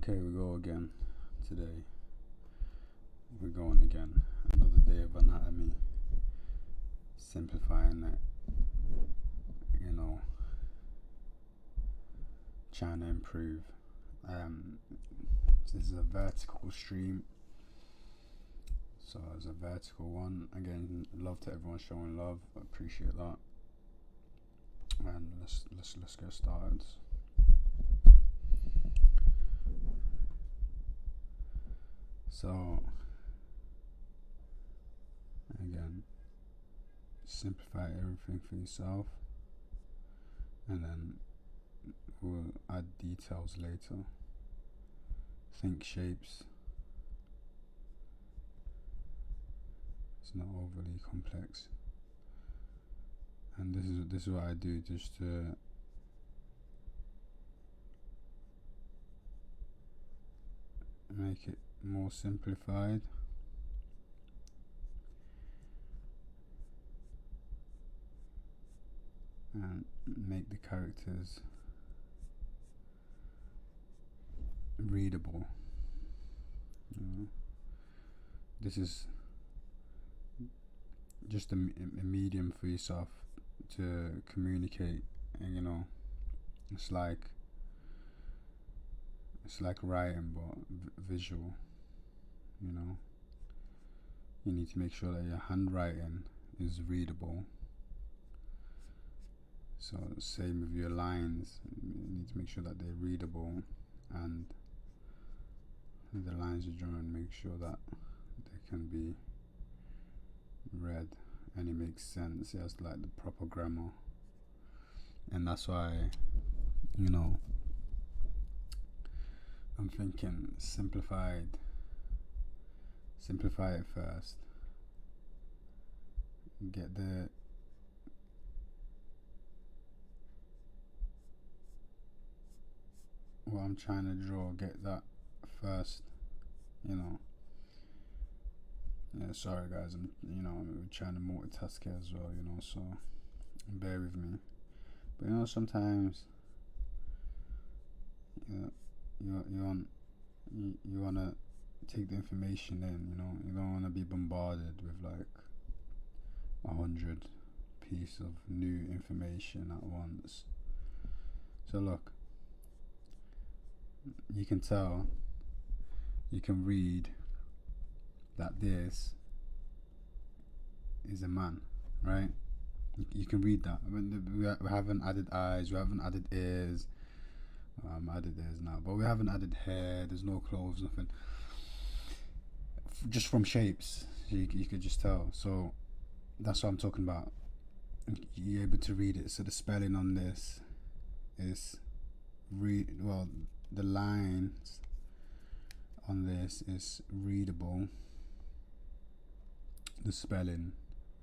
Okay, we go again. Today, we're going again. Another day of anatomy. Simplifying it, trying to improve. This is a vertical stream, so it's a vertical one. Again, love to everyone showing love. I appreciate that. And let's get started. So again, simplify everything for yourself, and then we'll add details later. Think shapes. It's not overly complex, and this is what I do just to make it more simplified. And make the characters readable. This is just a medium for yourself to communicate, and it's like writing but visual. You need to make sure that your handwriting is readable. So same with your lines, you need to make sure that they're readable, and the lines you're drawing, make sure that they can be read and it makes sense. It has like the proper grammar, and that's why I'm thinking simplify it first. Get what I'm trying to draw, get that first. Sorry guys, I'm trying to multitask here as well, so bear with me. But sometimes you wanna take the information in. You don't wanna be bombarded with like 100 pieces of new information at once. So look, you can tell, you can read that this is a man, right? You can read that. I mean, we haven't added eyes, we haven't added ears. Added ears now, but we haven't added hair. There's no clothes, nothing. Just from shapes, you could just tell. So that's what I'm talking about. You're able to read it. So the spelling on this is the lines on this is readable. The spelling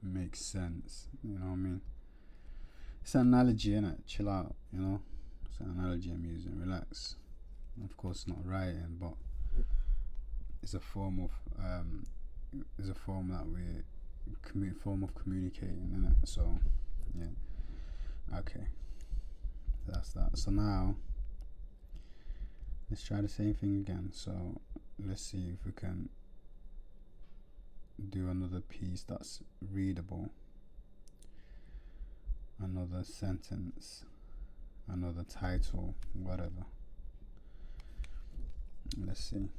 makes sense. You know what I mean? It's an analogy, innit? Chill out. It's an analogy I'm using. Relax. Of course, not writing, but it's a form of form of communicating, innit? So yeah. Okay. That's that. So now let's try the same thing again. So let's see if we can do another piece that's readable, another sentence, another title, whatever. Let's see.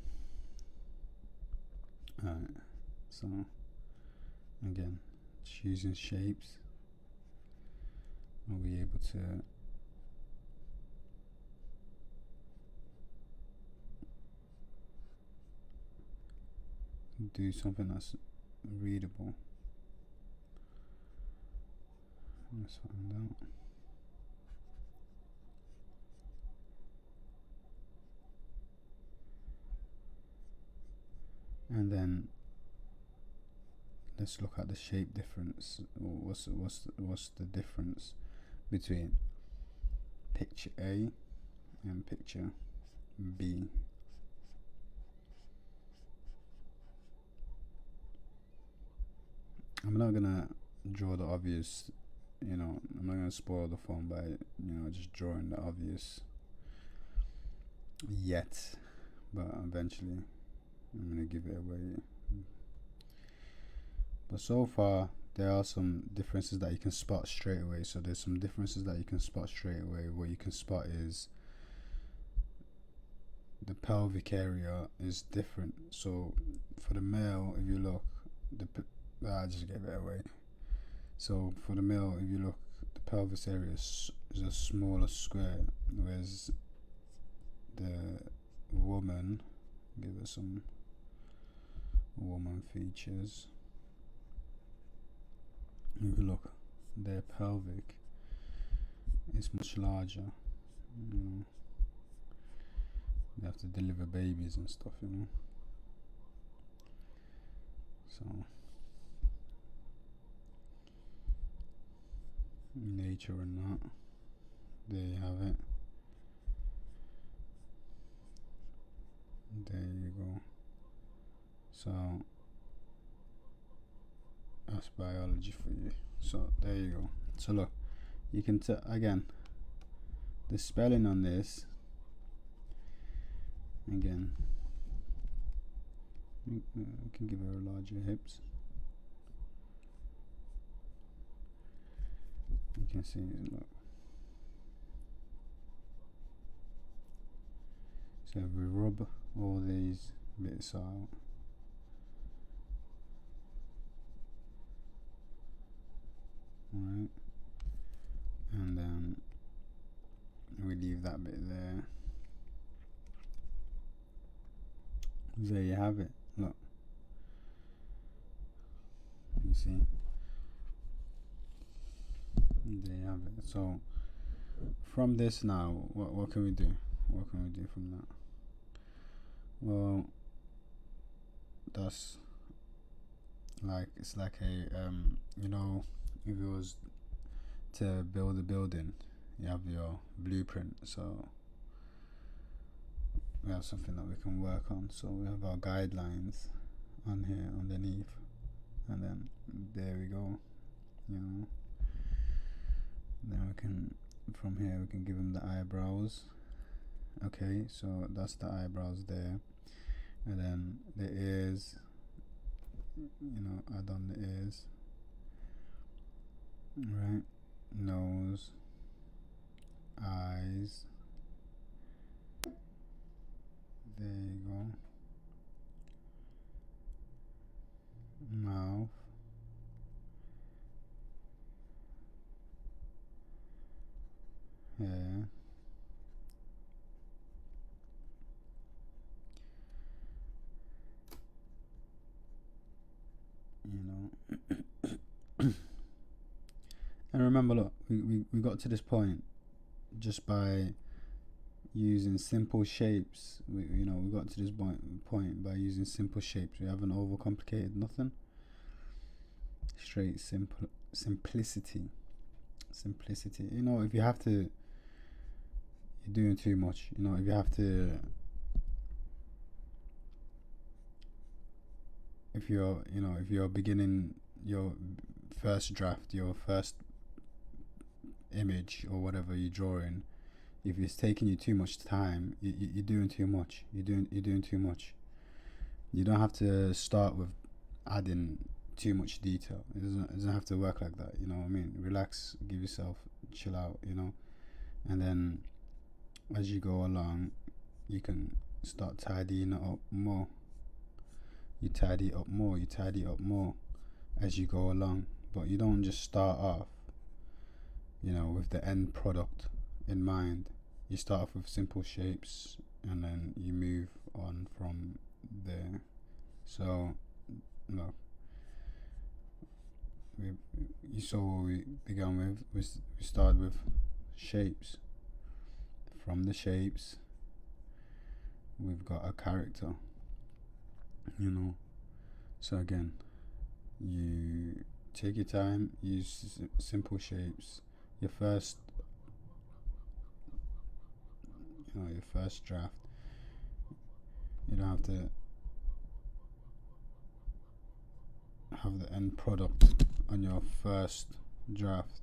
Alright, so again, choosing shapes. Are we able to do something that's readable? Let's find out. And then let's look at the shape difference. What's the difference between picture A and picture B? I'm not gonna draw the obvious, I'm not gonna spoil the fun by just drawing the obvious yet. but eventually I'm gonna give it away. But so far there are some differences that you can spot straight away. So there's some differences that you can spot straight away. What you can spot is the pelvic area is different. So for the male, if you look, I just gave it away. So for the male, if you look, the pelvis area is a smaller square, whereas the woman, give it some woman features. If you look, their pelvic is much larger. You know, they have to deliver babies and stuff, you know. So nature or not, there you have it. There you go. So that's biology for you. So there you go. So look, you can again, the spelling on this, again, you can give her larger hips. You can see it, look. So if we rub all these bits out, right, and then we leave that bit there. There you have it. Look, you see, there you have it. So from this now, what can we do? What can we do from that? Well, that's like, it's like a you know, if it was to build a building, you have your blueprint. So we have something that we can work on. So we have our guidelines on here underneath, and then there we go, you know. Then we can, from here we can give them the eyebrows. Okay, so that's the eyebrows there, and then the ears, you know, add on the ears, right, nose, eyes, there you go, mouth, hair, you know. And remember, look, we got to this point just by using simple shapes. We got to this point by using simple shapes. We haven't overcomplicated nothing. Straight simplicity. You know, if you have to, you're doing too much. You know, if you have to, if you're beginning your first draft, your first image or whatever you're drawing, if it's taking you too much time, you're doing too much. You're doing too much. You don't have to start with adding too much detail. It doesn't have to work like that. You know what I mean? Relax, give yourself, chill out. You know, and then as you go along, you can start tidying it up more. You tidy up more. You tidy up more as you go along. But you don't just start off, you know, with the end product in mind. You start off with simple shapes, and then you move on from there. So, look, you saw what we began with. We started with shapes. From the shapes, we've got a character, you know. So again, you take your time, use simple shapes. Your first draft, you don't have to have the end product on your first draft.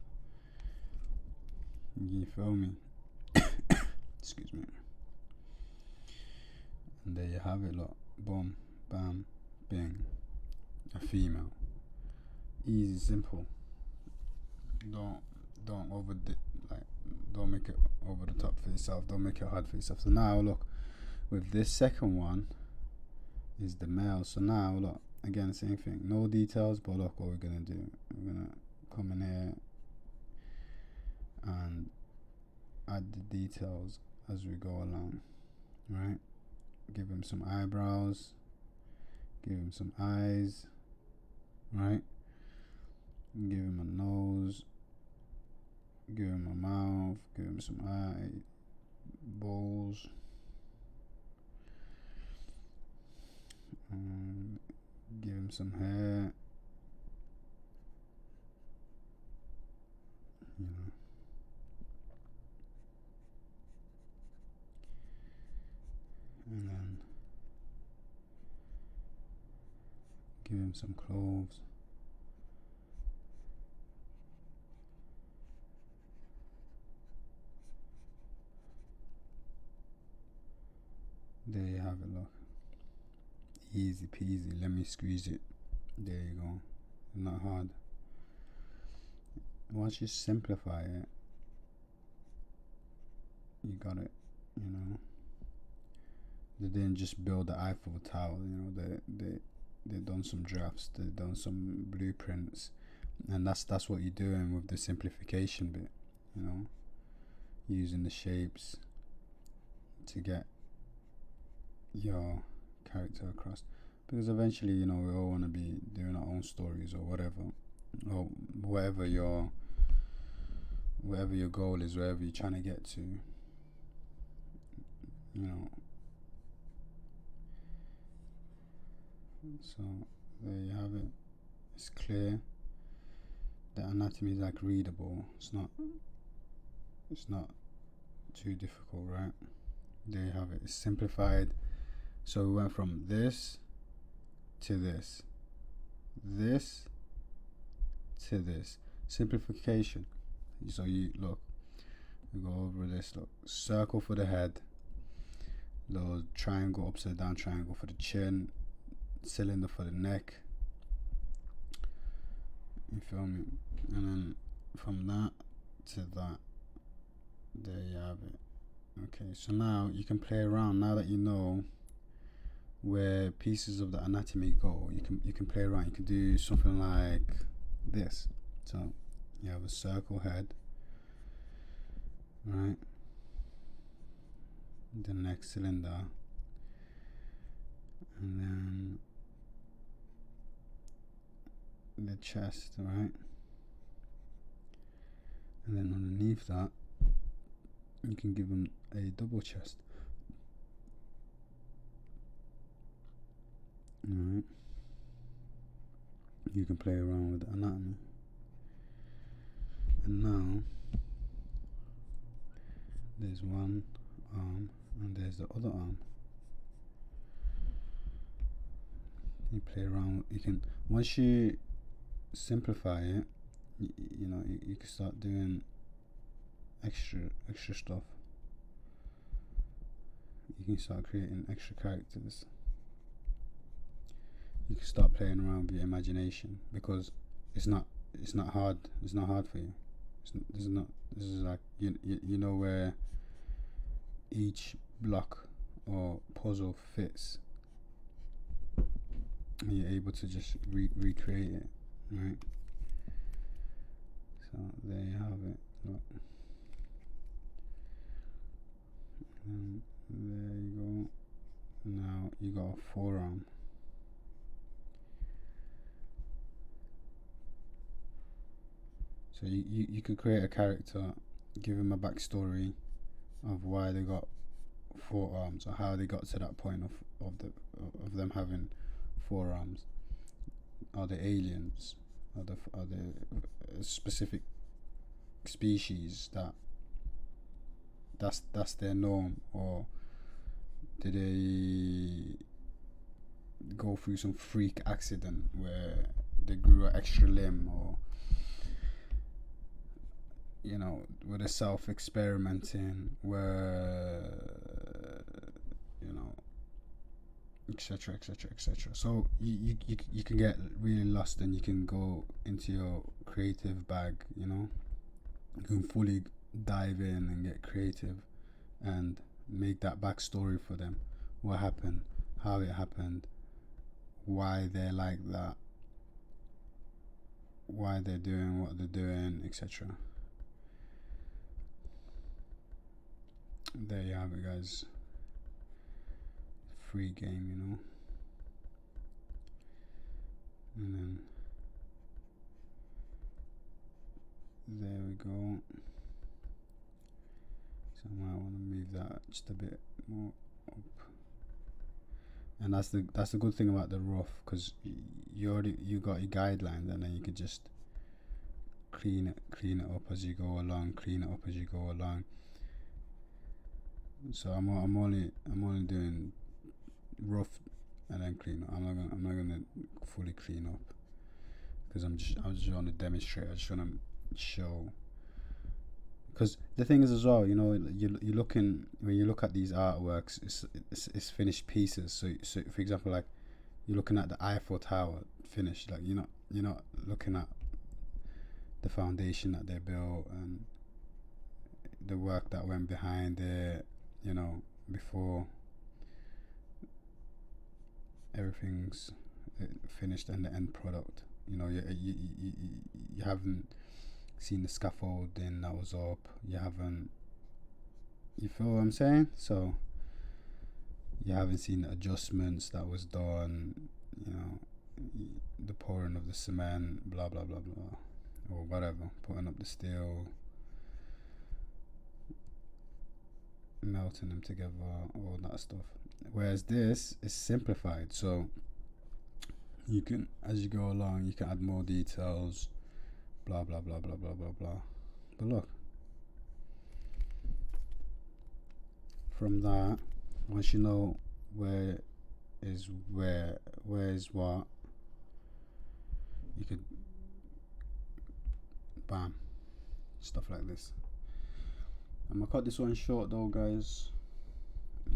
You feel me? Excuse me. And And there you have it, look. Boom, bam, bing. A female. Easy, simple. Don't don't make it over the top for yourself. Don't make it hard for yourself. So now look, with this second one is the male. So now look, again, same thing. No details, but look what we're gonna do. We're gonna come in here and add the details as we go along. Right? Give him some eyebrows. Give him some eyes. Right? Give him a nose. Give him a mouth. Give him some eyeballs. Give him some hair. You know. And then give him some clothes. There you have it, look. Easy peasy, let me squeeze it. There you go. Not hard. Once you simplify it, you got it, you know. They didn't just build the Eiffel Tower, you know, they done some drafts, they done some blueprints, and that's what you're doing with the simplification bit, you know, using the shapes to get your character across, because eventually, you know, we all want to be doing our own stories or whatever, or whatever your goal is, wherever you're trying to get to, you know. So there you have it. It's clear. The anatomy is like readable. It's not too difficult, right? There you have it. It's simplified. So we went from this to this to this. Simplification. So you look, we go over this, look, circle for the head, little triangle, upside down triangle for the chin, cylinder for the neck, you feel me? And then from that to that, there you have it. Okay, so now you can play around. Now that you know where pieces of the anatomy go, you can play around. You can do something like this. So you have a circle head, right? The neck cylinder, and then the chest, right? And then underneath that, you can give them a double chest. Alright. You can play around with the anatomy. And now there's one arm and there's the other arm. You play around. You can, once you simplify it, you know, you can start doing extra stuff. You can start creating extra characters. You can start playing around with your imagination, because it's not hard. It's not hard for you. This is like you know where each block or puzzle fits, and you're able to just recreate it, right? So there you have it. Look. And there you go. Now you got a forearm. So you could create a character, give him a backstory of why they got forearms, or how they got to that point of them having forearms. Are they aliens? Are they a specific species that's their norm, or did they go through some freak accident where they grew an extra limb, or you know, were they self-experimenting, where you know, etc, etc, etc. So you can get really lost, and you can go into your creative bag, you know. You can fully dive in and get creative and make that backstory for them. What happened, how it happened, why they're like that, why they're doing what they're doing, etc. There you have it, guys. Free game, you know. And then there we go. So I might want to move that just a bit more up. And that's the good thing about the rough, because you got your guidelines, and then you can just clean it up as you go along, So I'm only doing rough and then clean up. I'm not gonna fully clean up, because I just want to demonstrate. I just want to show. Because the thing is as well, you know, you looking, when you look at these artworks, it's finished pieces. So for example, like, you're looking at the Eiffel Tower finished. Like, you're not looking at the foundation that they built and the work that went behind it, you know, before everything's finished and the end product. You know, you haven't seen the scaffolding that was up. You haven't. You feel what I'm saying? So you haven't seen the adjustments that was done. You know, the pouring of the cement, blah blah blah blah, or whatever, putting up the steel, melting them together, all that stuff. Whereas this is simplified, so you can, as you go along, you can add more details, blah blah blah blah blah blah blah. But look, from that, once you know where is what, you could, bam, stuff like this. I'm gonna cut this one short though, guys.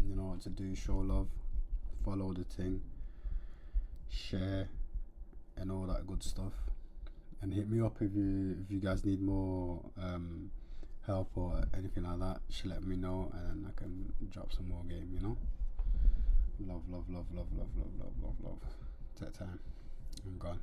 You know what to do. Show love, follow the thing, share, and all that good stuff. And hit me up if you guys need more help or anything like that. Just let me know, and I can drop some more game, you know. Love. That time. I'm gone.